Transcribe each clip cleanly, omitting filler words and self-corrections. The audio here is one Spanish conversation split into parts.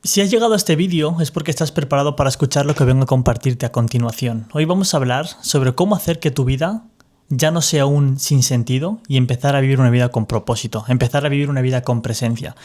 Si has llegado a este vídeo es porque estás preparado para escuchar lo que vengo a compartirte a continuación. Hoy vamos a hablar sobre cómo hacer que tu vida ya no sea un sinsentido y empezar a vivir una vida con propósito, empezar a vivir una vida con presencia.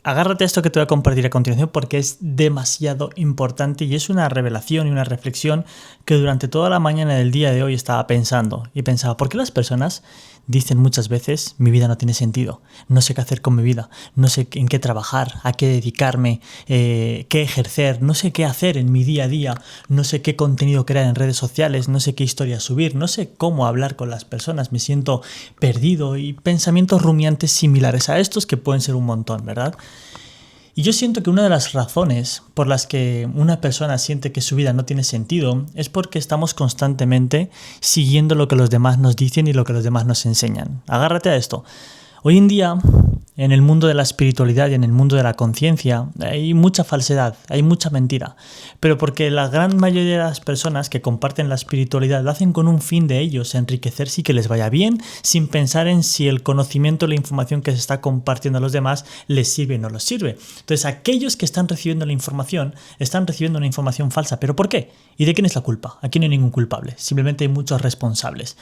Agárrate a esto que te voy a compartir a continuación porque es demasiado importante y es una revelación y una reflexión que durante toda la mañana del día de hoy estaba pensando. Y pensaba, ¿por qué las personas dicen muchas veces mi vida no tiene sentido? No sé qué hacer con mi vida, no sé en qué trabajar, a qué dedicarme, qué ejercer, no sé qué hacer en mi día a día, no sé qué contenido crear en redes sociales, no sé qué historia subir, no sé cómo hablar con las personas, me siento perdido y pensamientos rumiantes similares a estos que pueden ser un montón, ¿verdad? Y yo siento que una de las razones por las que una persona siente que su vida no tiene sentido es porque estamos constantemente siguiendo lo que los demás nos dicen y lo que los demás nos enseñan. Agárrate a esto. Hoy en día, en el mundo de la espiritualidad y en el mundo de la conciencia, hay mucha falsedad, hay mucha mentira. Pero porque la gran mayoría de las personas que comparten la espiritualidad lo hacen con un fin de ellos, enriquecerse y que les vaya bien, sin pensar en si el conocimiento o la información que se está compartiendo a los demás les sirve o no les sirve. Entonces, aquellos que están recibiendo la información, están recibiendo una información falsa. ¿Pero por qué? ¿Y de quién es la culpa? Aquí no hay ningún culpable, simplemente hay muchos responsables.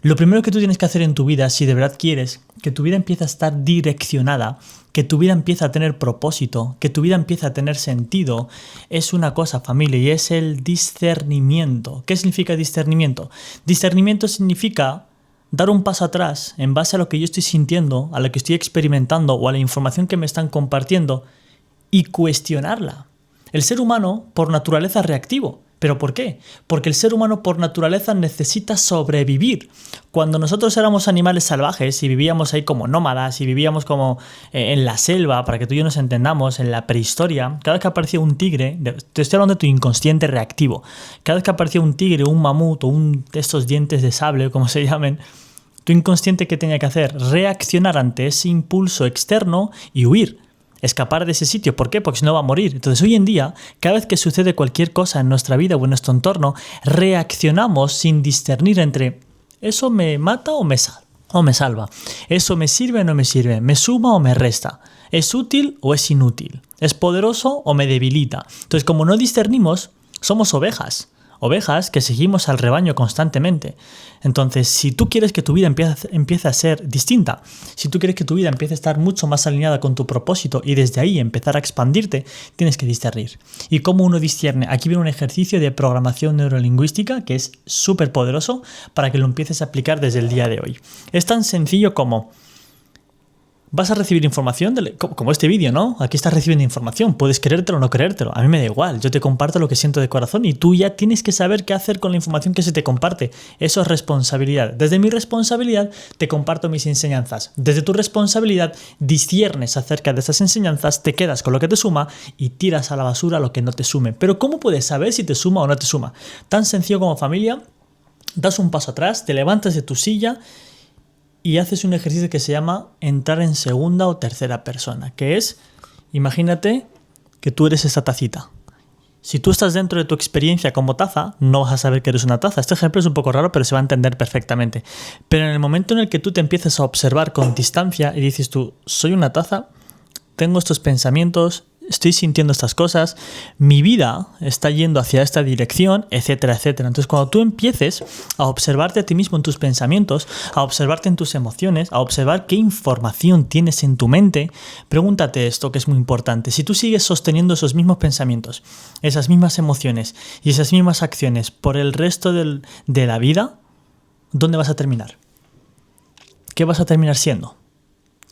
Lo primero que tú tienes que hacer en tu vida, si de verdad quieres que tu vida empiece a estar direccionada, que tu vida empiece a tener propósito, que tu vida empiece a tener sentido, es una cosa, familia, y es el discernimiento. ¿Qué significa discernimiento? Discernimiento significa dar un paso atrás en base a lo que yo estoy sintiendo, a lo que estoy experimentando o a la información que me están compartiendo y cuestionarla. El ser humano, por naturaleza, es reactivo. ¿Pero por qué? Porque el ser humano por naturaleza necesita sobrevivir. Cuando nosotros éramos animales salvajes y vivíamos ahí como nómadas y vivíamos como en la selva, para que tú y yo nos entendamos, en la prehistoria, cada vez que aparecía un tigre, te estoy hablando de tu inconsciente reactivo, cada vez que aparecía un tigre, un mamut o de estos dientes de sable, como se llamen, tu inconsciente, ¿qué tenía que hacer? Reaccionar ante ese impulso externo y huir. Escapar de ese sitio. ¿Por qué? Porque si no va a morir. Entonces hoy en día, cada vez que sucede cualquier cosa en nuestra vida o en nuestro entorno, reaccionamos sin discernir entre ¿eso me mata o me salva? ¿Eso me sirve o no me sirve? ¿Me suma o me resta? ¿Es útil o es inútil? ¿Es poderoso o me debilita? Entonces, como no discernimos, somos ovejas. Ovejas que seguimos al rebaño constantemente. Entonces, si tú quieres que tu vida empiece a ser distinta, si tú quieres que tu vida empiece a estar mucho más alineada con tu propósito y desde ahí empezar a expandirte, tienes que discernir. ¿Y cómo uno discierne? Aquí viene un ejercicio de programación neurolingüística que es súper poderoso para que lo empieces a aplicar desde el día de hoy. Es tan sencillo como vas a recibir información, como este vídeo, ¿no? Aquí estás recibiendo información, puedes creértelo o no creértelo, a mí me da igual, yo te comparto lo que siento de corazón y tú ya tienes que saber qué hacer con la información que se te comparte. Eso es responsabilidad. Desde mi responsabilidad te comparto mis enseñanzas. Desde tu responsabilidad disciernes acerca de esas enseñanzas, te quedas con lo que te suma y tiras a la basura lo que no te sume. Pero ¿cómo puedes saber si te suma o no te suma? Tan sencillo como, familia, das un paso atrás, te levantas de tu silla y haces un ejercicio que se llama entrar en segunda o tercera persona, que es, imagínate que tú eres esa tacita. Si tú estás dentro de tu experiencia como taza, no vas a saber que eres una taza. Este ejemplo es un poco raro, pero se va a entender perfectamente. Pero en el momento en el que tú te empieces a observar con distancia y dices tú, soy una taza, tengo estos pensamientos, estoy sintiendo estas cosas, mi vida está yendo hacia esta dirección, etcétera, etcétera. Entonces, cuando tú empieces a observarte a ti mismo en tus pensamientos, a observarte en tus emociones, a observar qué información tienes en tu mente, pregúntate esto que es muy importante. Si tú sigues sosteniendo esos mismos pensamientos, esas mismas emociones y esas mismas acciones por el resto de la vida, ¿dónde vas a terminar? ¿Qué vas a terminar siendo?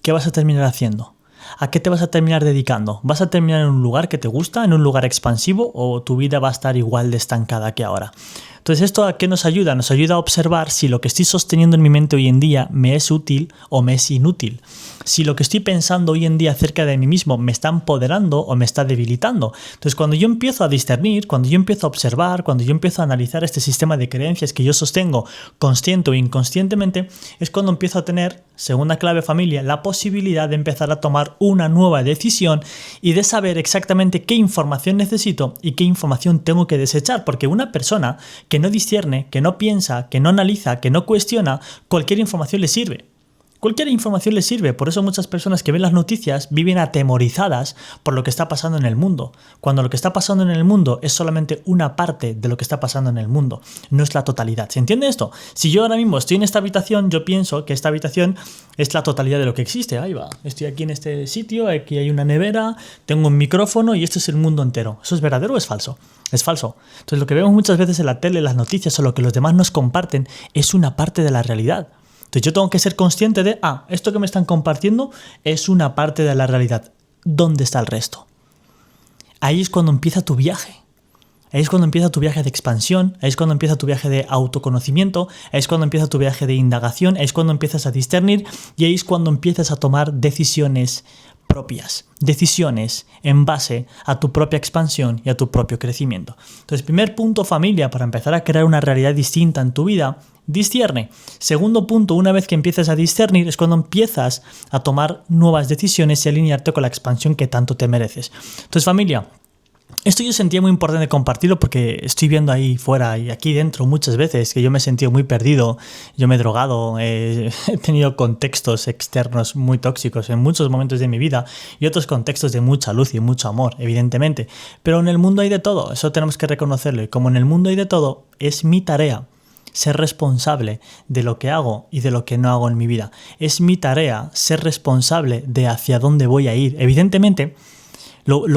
¿Qué vas a terminar haciendo? ¿A qué te vas a terminar dedicando? ¿Vas a terminar en un lugar que te gusta, en un lugar expansivo, o tu vida va a estar igual de estancada que ahora? Entonces, ¿esto a qué nos ayuda? Nos ayuda a observar si lo que estoy sosteniendo en mi mente hoy en día me es útil o me es inútil. Si lo que estoy pensando hoy en día acerca de mí mismo me está empoderando o me está debilitando. Entonces, cuando yo empiezo a discernir, cuando yo empiezo a observar, cuando yo empiezo a analizar este sistema de creencias que yo sostengo consciente o inconscientemente, es cuando empiezo a tener, segunda clave, familia, la posibilidad de empezar a tomar una nueva decisión y de saber exactamente qué información necesito y qué información tengo que desechar. Porque una persona que no discierne, que no piensa, que no analiza, que no cuestiona, cualquier información le sirve. Cualquier información les sirve, por eso muchas personas que ven las noticias viven atemorizadas por lo que está pasando en el mundo, cuando lo que está pasando en el mundo es solamente una parte de lo que está pasando en el mundo, no es la totalidad. ¿Se entiende esto? Si yo ahora mismo estoy en esta habitación, yo pienso que esta habitación es la totalidad de lo que existe. Ahí va, estoy aquí en este sitio, aquí hay una nevera, tengo un micrófono y esto es el mundo entero. ¿Eso es verdadero o es falso? Es falso. Entonces lo que vemos muchas veces en la tele, en las noticias o lo que los demás nos comparten es una parte de la realidad. Entonces yo tengo que ser consciente de, esto que me están compartiendo es una parte de la realidad. ¿Dónde está el resto? Ahí es cuando empieza tu viaje. Ahí es cuando empieza tu viaje de expansión, ahí es cuando empieza tu viaje de autoconocimiento, ahí es cuando empieza tu viaje de indagación, ahí es cuando empiezas a discernir y ahí es cuando empiezas a tomar decisiones propias, decisiones en base a tu propia expansión y a tu propio crecimiento. Entonces, primer punto, familia, para empezar a crear una realidad distinta en tu vida, discierne. Segundo punto, una vez que empiezas a discernir es cuando empiezas a tomar nuevas decisiones y alinearte con la expansión que tanto te mereces. Entonces, familia, esto yo sentía muy importante compartirlo porque estoy viendo ahí fuera y aquí dentro muchas veces que yo me he sentido muy perdido, yo me he drogado, he tenido contextos externos muy tóxicos en muchos momentos de mi vida y otros contextos de mucha luz y mucho amor, evidentemente. Pero en el mundo hay de todo, eso tenemos que reconocerlo y como en el mundo hay de todo, es mi tarea ser responsable de lo que hago y de lo que no hago en mi vida. Es mi tarea ser responsable de hacia dónde voy a ir. Evidentemente,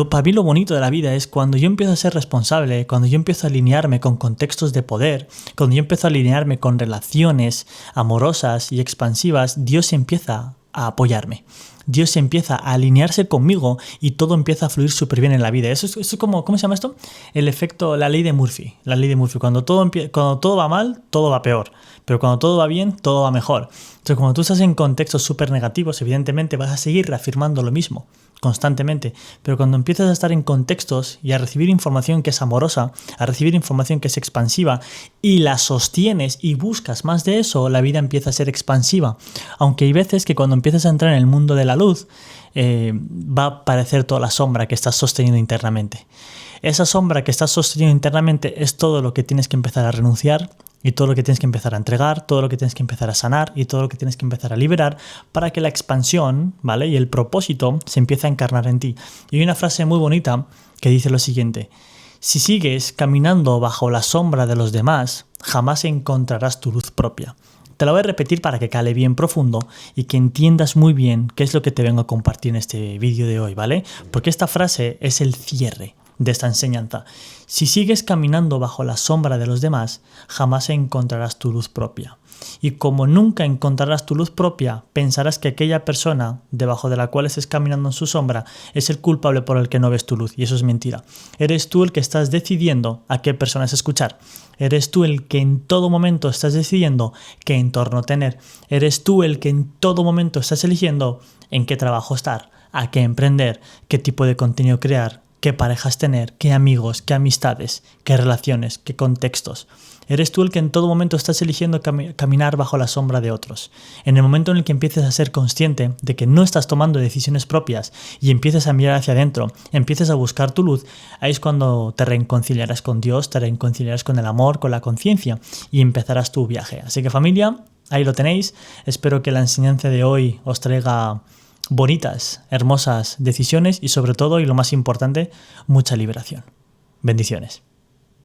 para mí lo bonito de la vida es cuando yo empiezo a ser responsable, cuando yo empiezo a alinearme con contextos de poder, cuando yo empiezo a alinearme con relaciones amorosas y expansivas, Dios empieza a apoyarme. Dios empieza a alinearse conmigo y todo empieza a fluir súper bien en la vida. Eso es como, ¿cómo se llama esto? El efecto, la ley de Murphy. La ley de Murphy. Cuando todo va mal, todo va peor. Pero cuando todo va bien, todo va mejor. Entonces, cuando tú estás en contextos súper negativos, evidentemente vas a seguir reafirmando lo mismo constantemente. Pero cuando empiezas a estar en contextos y a recibir información que es amorosa, a recibir información que es expansiva y la sostienes y buscas más de eso, la vida empieza a ser expansiva. Aunque hay veces que cuando empiezas a entrar en el mundo de la luz, va a aparecer toda la sombra que estás sosteniendo internamente. Esa sombra que estás sosteniendo internamente es todo lo que tienes que empezar a renunciar y todo lo que tienes que empezar a entregar, todo lo que tienes que empezar a sanar y todo lo que tienes que empezar a liberar para que la expansión, ¿vale? Y el propósito se empiece a encarnar en ti. Y hay una frase muy bonita que dice lo siguiente: si sigues caminando bajo la sombra de los demás, jamás encontrarás tu luz propia. Te la voy a repetir para que cale bien profundo y que entiendas muy bien qué es lo que te vengo a compartir en este vídeo de hoy, ¿vale? Porque esta frase es el cierre de esta enseñanza. Si sigues caminando bajo la sombra de los demás, jamás encontrarás tu luz propia. Y como nunca encontrarás tu luz propia, pensarás que aquella persona debajo de la cual estés caminando en su sombra es el culpable por el que no ves tu luz. Y eso es mentira. Eres tú el que estás decidiendo a qué personas escuchar. Eres tú el que en todo momento estás decidiendo qué entorno tener. Eres tú el que en todo momento estás eligiendo en qué trabajo estar, a qué emprender, qué tipo de contenido crear, qué parejas tener, qué amigos, qué amistades, qué relaciones, qué contextos. Eres tú el que en todo momento estás eligiendo caminar bajo la sombra de otros. En el momento en el que empieces a ser consciente de que no estás tomando decisiones propias y empieces a mirar hacia adentro, empieces a buscar tu luz, ahí es cuando te reconciliarás con Dios, te reconciliarás con el amor, con la conciencia y empezarás tu viaje. Así que familia, ahí lo tenéis. Espero que la enseñanza de hoy os traiga bonitas, hermosas decisiones y sobre todo, y lo más importante, mucha liberación. Bendiciones.